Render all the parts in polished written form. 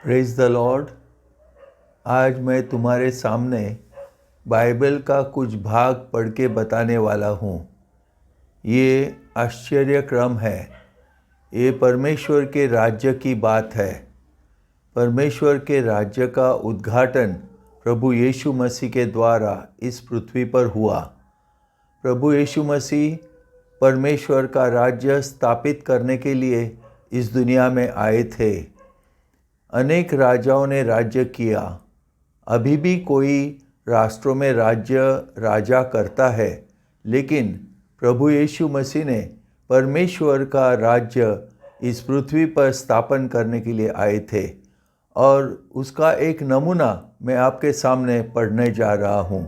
Praise the Lord. आज मैं तुम्हारे सामने बाइबल का कुछ भाग पढ़ के बताने वाला हूँ। ये आश्चर्य क्रम है। ये परमेश्वर के राज्य की बात है। परमेश्वर के राज्य का उद्घाटन प्रभु यीशु मसीह के द्वारा इस पृथ्वी पर हुआ। प्रभु यीशु मसीह परमेश्वर का राज्य स्थापित करने के लिए इस दुनिया में आए थे। अनेक राजाओं ने राज्य किया। अभी भी कोई राष्ट्रों में राजा करता है, लेकिन प्रभु यीशु मसीह ने परमेश्वर का राज्य इस पृथ्वी पर स्थापन करने के लिए आए थे और उसका एक नमूना मैं आपके सामने पढ़ने जा रहा हूँ।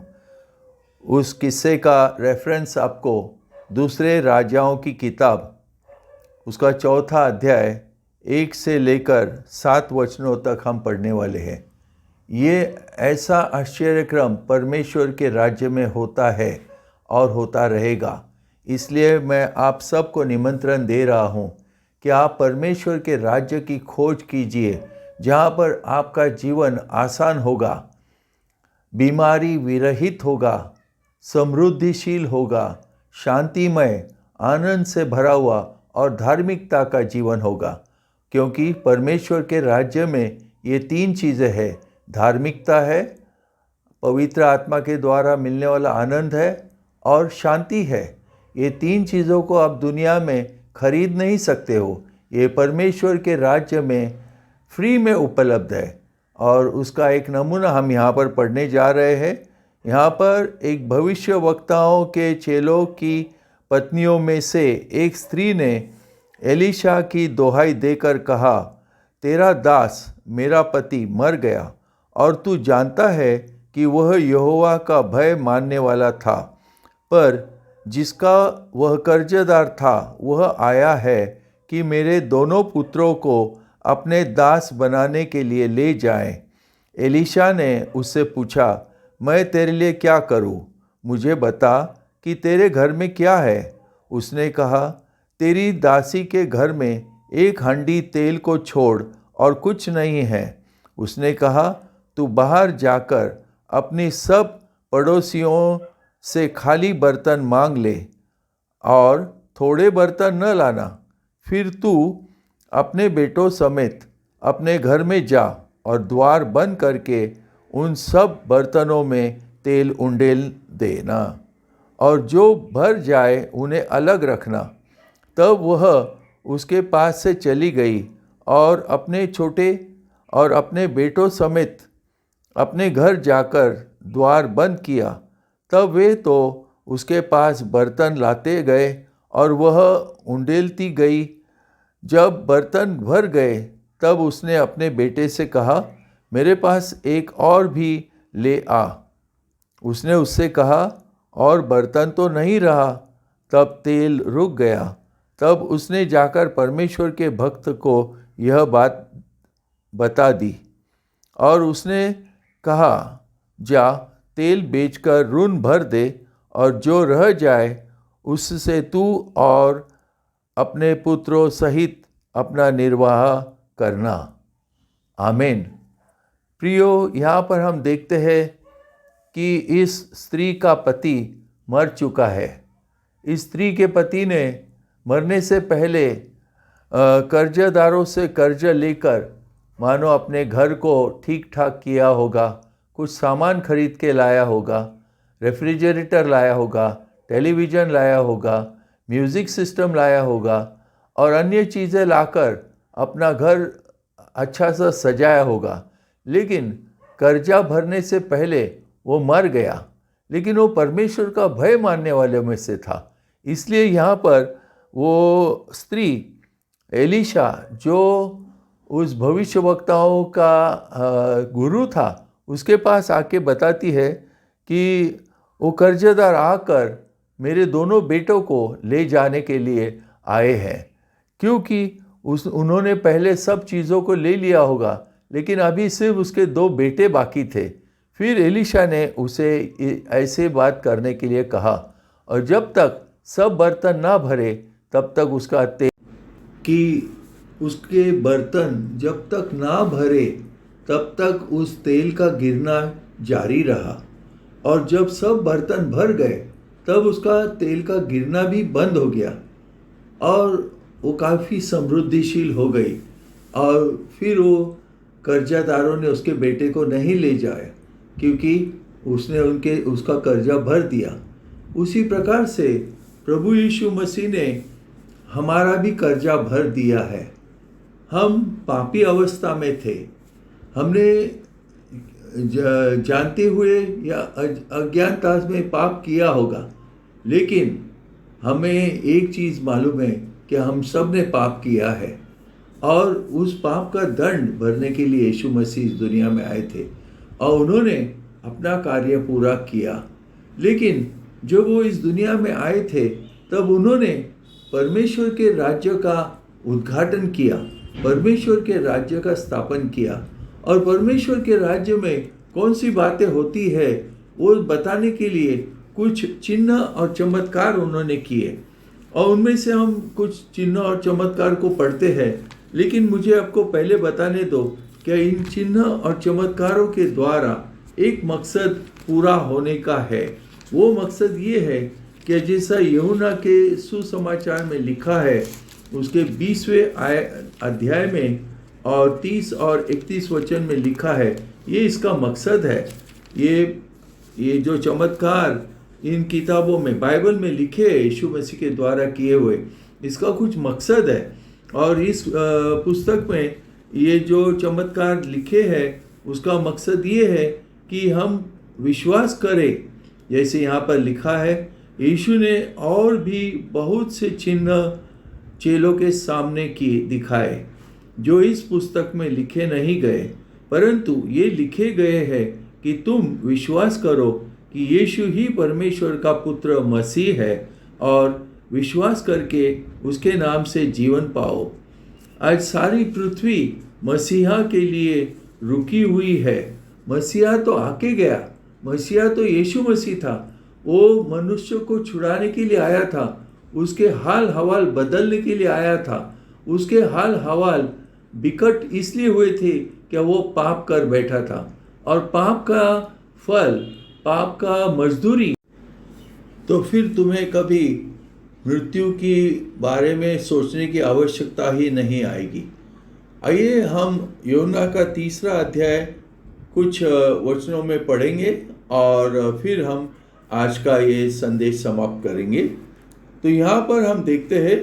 उस किस्से का रेफरेंस आपको दूसरे राजाओं की किताब उसका 4 अध्याय 1 से लेकर 7 वचनों तक हम पढ़ने वाले हैं। ये ऐसा आश्चर्यक्रम परमेश्वर के राज्य में होता है और होता रहेगा। इसलिए मैं आप सबको निमंत्रण दे रहा हूँ कि आप परमेश्वर के राज्य की खोज कीजिए, जहाँ पर आपका जीवन आसान होगा, बीमारी विरहित होगा, समृद्धिशील होगा, शांतिमय, आनंद से भरा हुआ और धार्मिकता का जीवन होगा। क्योंकि परमेश्वर के राज्य में ये 3 चीज़ें हैं। धार्मिकता है, पवित्र आत्मा के द्वारा मिलने वाला आनंद है और शांति है। ये 3 चीज़ों को आप दुनिया में खरीद नहीं सकते हो। ये परमेश्वर के राज्य में फ्री में उपलब्ध है और उसका एक नमूना हम यहाँ पर पढ़ने जा रहे हैं। यहाँ पर एक भविष्यवक्ताओं के चेलों की पत्नियों में से एक स्त्री ने एलीशा की दोहाई देकर कहा, तेरा दास मेरा पति मर गया और तू जानता है कि वह यहोवा का भय मानने वाला था, पर जिसका वह कर्जदार था वह आया है कि मेरे दोनों पुत्रों को अपने दास बनाने के लिए ले जाएं। एलीशा ने उससे पूछा, मैं तेरे लिए क्या करूं? मुझे बता कि तेरे घर में क्या है। उसने कहा, तेरी दासी के घर में 1 हांडी तेल को छोड़ और कुछ नहीं है। उसने कहा, तू बाहर जाकर अपनी सब पड़ोसियों से खाली बर्तन मांग ले और थोड़े बर्तन न लाना। फिर तू अपने बेटों समेत अपने घर में जा और द्वार बंद करके उन सब बर्तनों में तेल उंडेल देना और जो भर जाए उन्हें अलग रखना। तब वह उसके पास से चली गई और अपने छोटे और अपने बेटों समेत अपने घर जाकर द्वार बंद किया। तब वे तो उसके पास बर्तन लाते गए और वह उंडेलती गई। जब बर्तन भर गए तब उसने अपने बेटे से कहा, मेरे पास एक और भी ले आ। उसने उससे कहा, और बर्तन तो नहीं रहा। तब तेल रुक गया। तब उसने जाकर परमेश्वर के भक्त को यह बात बता दी और उसने कहा, जा तेल बेचकर ऋण भर दे और जो रह जाए उससे तू और अपने पुत्रों सहित अपना निर्वाह करना। आमीन। प्रियो, यहाँ पर हम देखते हैं कि इस स्त्री का पति मर चुका है। इस स्त्री के पति ने मरने से पहले कर्जदारों से कर्ज लेकर मानो अपने घर को ठीक ठाक किया होगा, कुछ सामान खरीद के लाया होगा, रेफ्रिजरेटर लाया होगा, टेलीविज़न लाया होगा, म्यूज़िक सिस्टम लाया होगा और अन्य चीज़ें लाकर अपना घर अच्छा सा सजाया होगा। लेकिन कर्जा भरने से पहले वो मर गया, लेकिन वो परमेश्वर का भय मानने वाले में से था। इसलिए यहाँ पर वो स्त्री एलीशा, जो उस भविष्यवक्ताओं का गुरु था, उसके पास आके बताती है कि वो कर्जदार आकर मेरे दोनों बेटों को ले जाने के लिए आए हैं। क्योंकि उन्होंने पहले सब चीज़ों को ले लिया होगा, लेकिन अभी सिर्फ उसके 2 बेटे बाकी थे। फिर एलीशा ने उसे ऐसे बात करने के लिए कहा और जब तक सब बर्तन ना भरे तब तक उसका तेल की उसके बर्तन जब तक ना भरे तब तक उस तेल का गिरना जारी रहा, और जब सब बर्तन भर गए तब उसका तेल का गिरना भी बंद हो गया और वो काफ़ी समृद्धिशील हो गई। और फिर वो कर्जादारों ने उसके बेटे को नहीं ले जाया क्योंकि उसने उसका कर्जा भर दिया। उसी प्रकार से प्रभु यीशु मसीह ने हमारा भी कर्जा भर दिया है। हम पापी अवस्था में थे, हमने जानते हुए या अज्ञानता में पाप किया होगा, लेकिन हमें एक चीज़ मालूम है कि हम सब ने पाप किया है और उस पाप का दंड भरने के लिए यीशु मसीह इस दुनिया में आए थे और उन्होंने अपना कार्य पूरा किया। लेकिन जब वो इस दुनिया में आए थे तब उन्होंने परमेश्वर के राज्य का उद्घाटन किया, परमेश्वर के राज्य का स्थापन किया, और परमेश्वर के राज्य में कौन सी बातें होती है वो बताने के लिए कुछ चिन्ह और चमत्कार उन्होंने किए। और उनमें से हम कुछ चिन्ह और चमत्कार को पढ़ते हैं, लेकिन मुझे आपको पहले बताने दो कि इन चिन्ह और चमत्कारों के द्वारा एक मकसद पूरा होने का है। वो मकसद ये है कि जैसा यूहन्ना के सुसमाचार में लिखा है उसके 20वें अध्याय में और 30 और 31 वचन में लिखा है, ये इसका मकसद है। ये जो चमत्कार इन किताबों में बाइबल में लिखे हैं यीशु मसीह के द्वारा किए हुए, इसका कुछ मकसद है। और इस पुस्तक में ये जो चमत्कार लिखे हैं उसका मकसद ये है कि हम विश्वास करें। जैसे यहाँ पर लिखा है, यीशु ने और भी बहुत से चिन्ह चेलों के सामने दिखाए जो इस पुस्तक में लिखे नहीं गए, परंतु ये लिखे गए हैं कि तुम विश्वास करो कि यीशु ही परमेश्वर का पुत्र मसीह है और विश्वास करके उसके नाम से जीवन पाओ। आज सारी पृथ्वी मसीहा के लिए रुकी हुई है। मसीहा तो आके गया, मसीहा तो यीशु मसीह था, वो मनुष्य को छुड़ाने के लिए आया था, उसके हाल हवाल बदलने के लिए आया था। उसके हाल हवाल बिकट इसलिए हुए थे कि वो पाप कर बैठा था, और पाप का फल, पाप का मजदूरी, तो फिर तुम्हें कभी मृत्यु के बारे में सोचने की आवश्यकता ही नहीं आएगी। आइए हम यूहन्ना का 3रा अध्याय कुछ वचनों में पढ़ेंगे और फिर हम आज का ये संदेश समाप्त करेंगे। तो यहाँ पर हम देखते हैं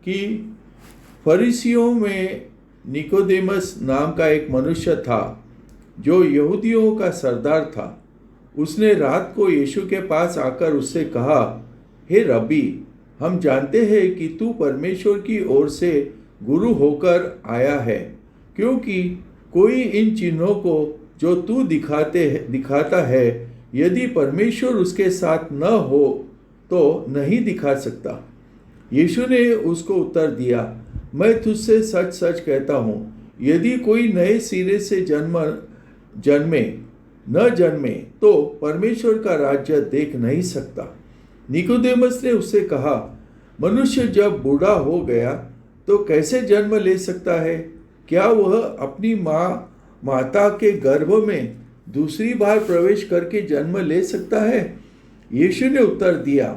कि फरीसियों में निकोदेमस नाम का एक मनुष्य था जो यहूदियों का सरदार था। उसने रात को यीशु के पास आकर उससे कहा, हे रब्बी, हम जानते हैं कि तू परमेश्वर की ओर से गुरु होकर आया है, क्योंकि कोई इन चिन्हों को जो तू दिखाता है यदि परमेश्वर उसके साथ न हो तो नहीं दिखा सकता। यीशु ने उसको उत्तर दिया, मैं तुझसे सच सच कहता हूँ, यदि कोई नए सिरे से न जन्मे तो परमेश्वर का राज्य देख नहीं सकता। निकोदेमस ने उससे कहा, मनुष्य जब बूढ़ा हो गया तो कैसे जन्म ले सकता है? क्या वह अपनी माता के गर्भ में दूसरी बार प्रवेश करके जन्म ले सकता है? यीशु ने उत्तर दिया,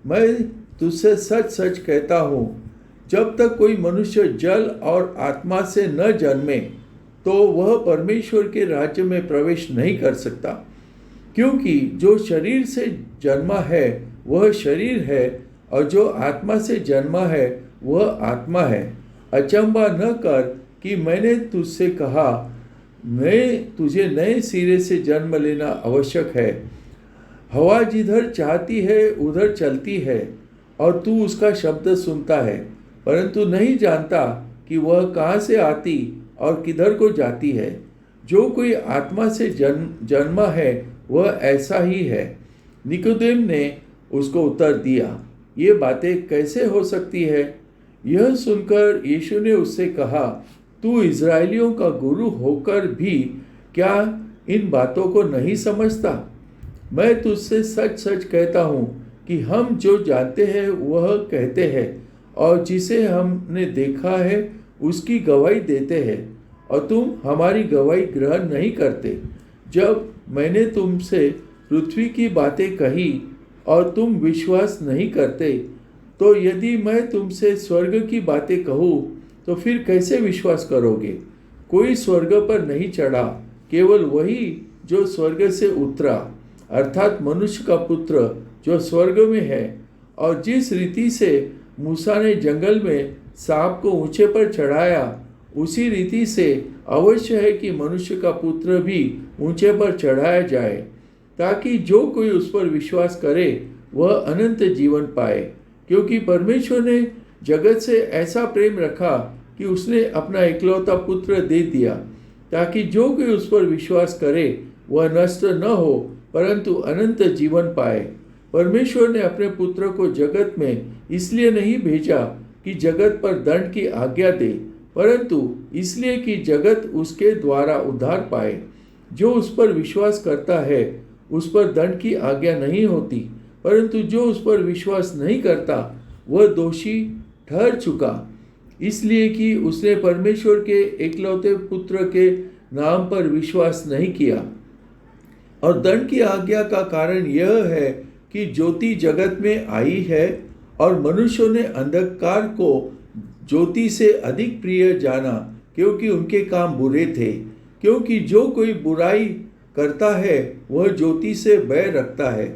मैं तुझसे सच सच कहता हूँ, जब तक कोई मनुष्य जल और आत्मा से न जन्मे तो वह परमेश्वर के राज्य में प्रवेश नहीं कर सकता। क्योंकि जो शरीर से जन्मा है वह शरीर है, और जो आत्मा से जन्मा है वह आत्मा है। अचंभा न कर कि मैंने तुझसे कहा, तुझे नए सिरे से जन्म लेना आवश्यक है। हवा जिधर चाहती है उधर चलती है और तू उसका शब्द सुनता है, परंतु नहीं जानता कि वह कहाँ से आती और किधर को जाती है। जो कोई आत्मा से जन्मा है वह ऐसा ही है। निकोदेम ने उसको उत्तर दिया, ये बातें कैसे हो सकती है? यह सुनकर यीशु ने उससे कहा, तू इज़राइलियों का गुरु होकर भी क्या इन बातों को नहीं समझता? मैं तुझसे सच सच कहता हूँ कि हम जो जानते हैं वह कहते हैं, और जिसे हमने देखा है उसकी गवाही देते हैं और तुम हमारी गवाही ग्रहण नहीं करते। जब मैंने तुमसे पृथ्वी की बातें कही और तुम विश्वास नहीं करते, तो यदि मैं तुमसे स्वर्ग की बातें कहूँ तो फिर कैसे विश्वास करोगे? कोई स्वर्ग पर नहीं चढ़ा, केवल वही जो स्वर्ग से उतरा, अर्थात मनुष्य का पुत्र जो स्वर्ग में है। और जिस रीति से मूसा ने जंगल में सांप को ऊंचे पर चढ़ाया, उसी रीति से अवश्य है कि मनुष्य का पुत्र भी ऊंचे पर चढ़ाया जाए, ताकि जो कोई उस पर विश्वास करे वह अनंत जीवन पाए। क्योंकि परमेश्वर ने जगत से ऐसा प्रेम रखा कि उसने अपना इकलौता पुत्र दे दिया, ताकि जो कोई उस पर विश्वास करे वह नष्ट न हो परंतु अनंत जीवन पाए। परमेश्वर ने अपने पुत्र को जगत में इसलिए नहीं भेजा कि जगत पर दंड की आज्ञा दे, परंतु इसलिए कि जगत उसके द्वारा उद्धार पाए। जो उस पर विश्वास करता है उस पर दंड की आज्ञा नहीं होती, परंतु जो उस पर विश्वास नहीं करता वह दोषी ठहर चुका, इसलिए कि उसने परमेश्वर के एकलौते पुत्र के नाम पर विश्वास नहीं किया। और दंड की आज्ञा का कारण यह है कि ज्योति जगत में आई है और मनुष्यों ने अंधकार को ज्योति से अधिक प्रिय जाना, क्योंकि उनके काम बुरे थे। क्योंकि जो कोई बुराई करता है वह ज्योति से बैर रखता है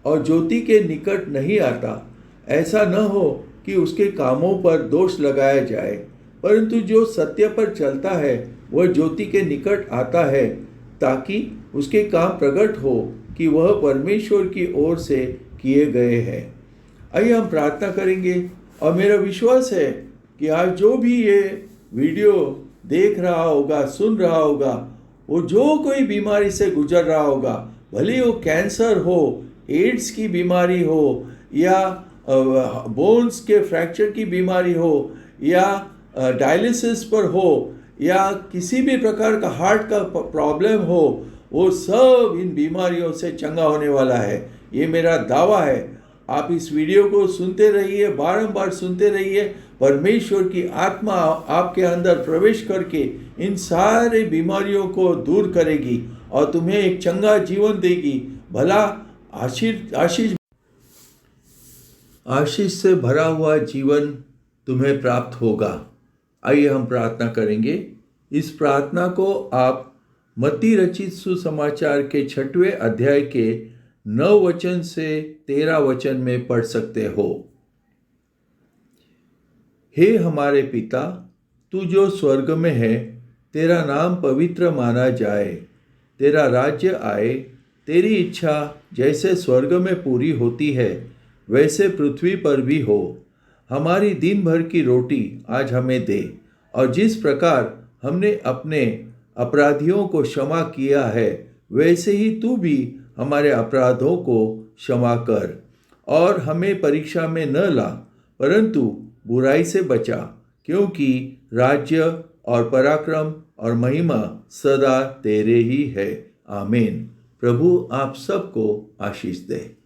और ज्योति के निकट नहीं आता, ऐसा न हो कि उसके कामों पर दोष लगाया जाए। परंतु जो सत्य पर चलता है वह ज्योति के निकट आता है, ताकि उसके काम प्रकट हो कि वह परमेश्वर की ओर से किए गए हैं। आइए हम प्रार्थना करेंगे। और मेरा विश्वास है कि आज जो भी ये वीडियो देख रहा होगा, सुन रहा होगा, वो जो कोई बीमारी से गुजर रहा होगा, भले वो कैंसर हो, एड्स की बीमारी हो, या बोन्स के फ्रैक्चर की बीमारी हो, या डायलिसिस पर हो, या किसी भी प्रकार का हार्ट का प्रॉब्लम हो, वो सब इन बीमारियों से चंगा होने वाला है। ये मेरा दावा है। आप इस वीडियो को सुनते रहिए, बारंबार सुनते रहिए। परमेश्वर की आत्मा आपके अंदर प्रवेश करके इन सारे बीमारियों को दूर करेगी और तुम्हें एक चंगा जीवन देगी। भला आशीष से भरा हुआ जीवन तुम्हें प्राप्त होगा। आइए हम प्रार्थना करेंगे। इस प्रार्थना को आप मत्ती रचित सुसमाचार के 6वें अध्याय के 9 वचन से 13 वचन में पढ़ सकते हो। हे हमारे पिता, तू जो स्वर्ग में है, तेरा नाम पवित्र माना जाए, तेरा राज्य आए, तेरी इच्छा जैसे स्वर्ग में पूरी होती है वैसे पृथ्वी पर भी हो। हमारी दिन भर की रोटी आज हमें दे, और जिस प्रकार हमने अपने अपराधियों को क्षमा किया है वैसे ही तू भी हमारे अपराधों को क्षमा कर। और हमें परीक्षा में न ला, परंतु बुराई से बचा, क्योंकि राज्य और पराक्रम और महिमा सदा तेरे ही है। आमीन। प्रभु आप सबको आशीष दे।